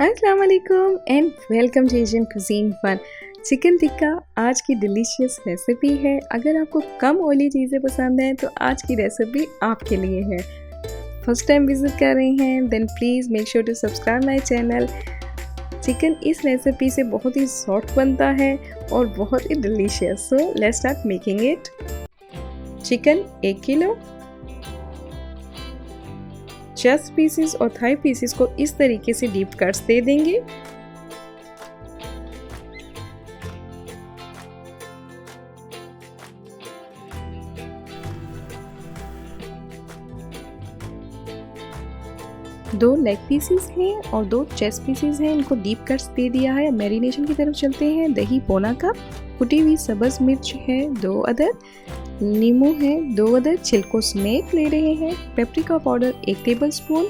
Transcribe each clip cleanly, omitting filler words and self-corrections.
अस्सलाम वालेकुम and welcome to Asian cuisine fun. Chicken tikka आज की डिलीशियस रेसिपी है। अगर आपको कम ऑयली चीज़ें पसंद हैं तो आज की रेसिपी आपके लिए है। फर्स्ट टाइम विजिट कर रहे हैं then please make sure to subscribe my channel. Chicken इस रेसिपी से बहुत ही सॉफ्ट बनता है और बहुत ही delicious. So let's start making it. Chicken 1 किलो, चेस्ट पीसेस और थाई पीसेस को इस तरीके से डीप कट्स दे देंगे। दो लेग पीसेस हैं और 2 चेस्ट पीसेस हैं, इनको डीप कट्स दे दिया है। मैरिनेशन की तरफ चलते हैं। दही पौना कप, कुटी हुई सब्ज मिर्च है 2 अदद, नींबू है 2 अदद, छिलकों समेत ले रहे हैं। पेपरिका पाउडर 1 टेबलस्पून,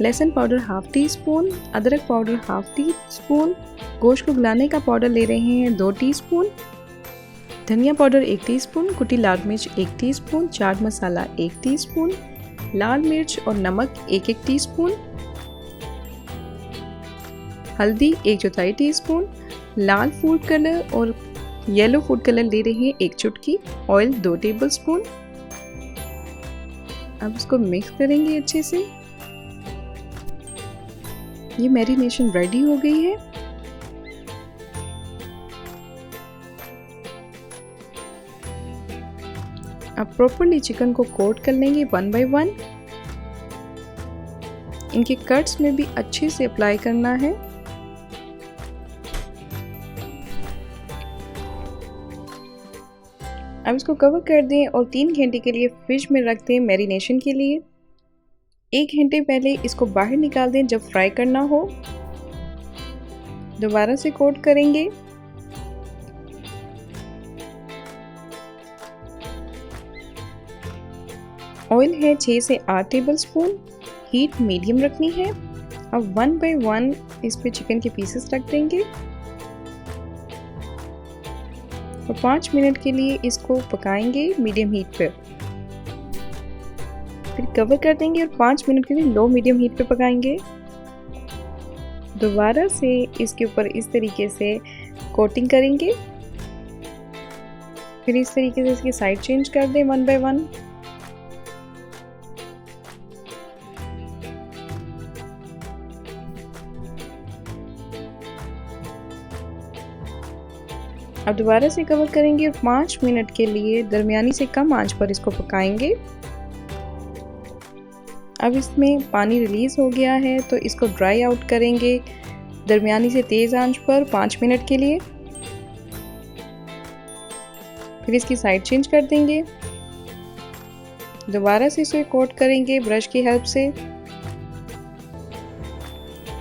लहसुन पाउडर हाफ टी स्पून, अदरक पाउडर हाफ टी स्पून, गोश्त को गलाने का पाउडर ले रहे हैं 2 टीस्पून, धनिया पाउडर 1 टीस्पून, कुटी लाल मिर्च 1 टीस्पून, चाट मसाला 1 टीस्पून, लाल मिर्च और नमक 1-1 टीस्पून, हल्दी 1/4 टीस्पून, लाल फूड कलर और येलो फूड कलर ले रहे हैं 1 चुटकी, ऑयल 2 टेबलस्पून। अब इसको मिक्स करेंगे अच्छे से। ये मैरिनेशन रेडी हो गई है। अब प्रॉपर्ली चिकन को कोट कर लेंगे 1 बाय 1। इनके कट्स में भी अच्छे से अप्लाई करना है। अब इसको कवर कर दें और 3 घंटे के लिए फ्रिज में रख दें मैरिनेशन के लिए। 1 घंटे पहले इसको बाहर निकाल दें जब फ्राई करना हो। दोबारा से कोट करेंगे। ऑयल है 6 से 8 टेबलस्पून, हीट मीडियम रखनी है। अब 1 बाय 1 इस पे चिकन के पीसेस रख देंगे और 5 मिनट के लिए इसको पकाएंगे मीडियम हीट पे। फिर कवर कर देंगे और 5 मिनट के लिए लो मीडियम हीट पे पकाएंगे। दोबारा से इसके ऊपर इस तरीके से कोटिंग करेंगे। फिर इस तरीके से इसकी साइड चेंज कर दें 1 बाय 1। अब दोबारा से कवर करेंगे और 5 मिनट के लिए दरमियानी से कम आंच पर इसको पकाएंगे। अब इसमें पानी रिलीज हो गया है तो इसको ड्राई आउट करेंगे दरमियानी से तेज आंच पर 5 मिनट के लिए। फिर इसकी साइड चेंज कर देंगे। दोबारा से इसे कोट करेंगे ब्रश की हेल्प से।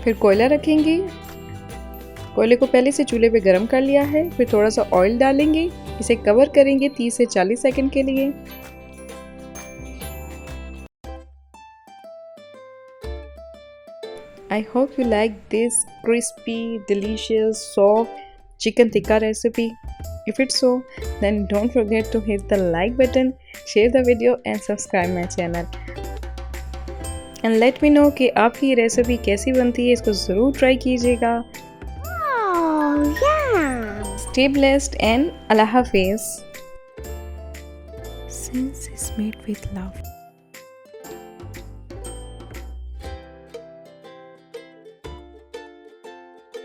फिर कोयला रखेंगे। कोयले को पहले से चूल्हे पे गरम कर लिया है। फिर थोड़ा सा ऑयल डालेंगे। इसे कवर करेंगे 30 से 40 सेकंड के लिए। I hope you like this crispy, delicious, soft chicken tikka recipe. If it's so, then don't forget to hit the like button, share the video and subscribe my channel. And let me know कि आपकी ये recipe कैसी बनती है। इसको ज़रूर try कीजिएगा। Stay blessed and Allah Hafiz. Sense is made with love.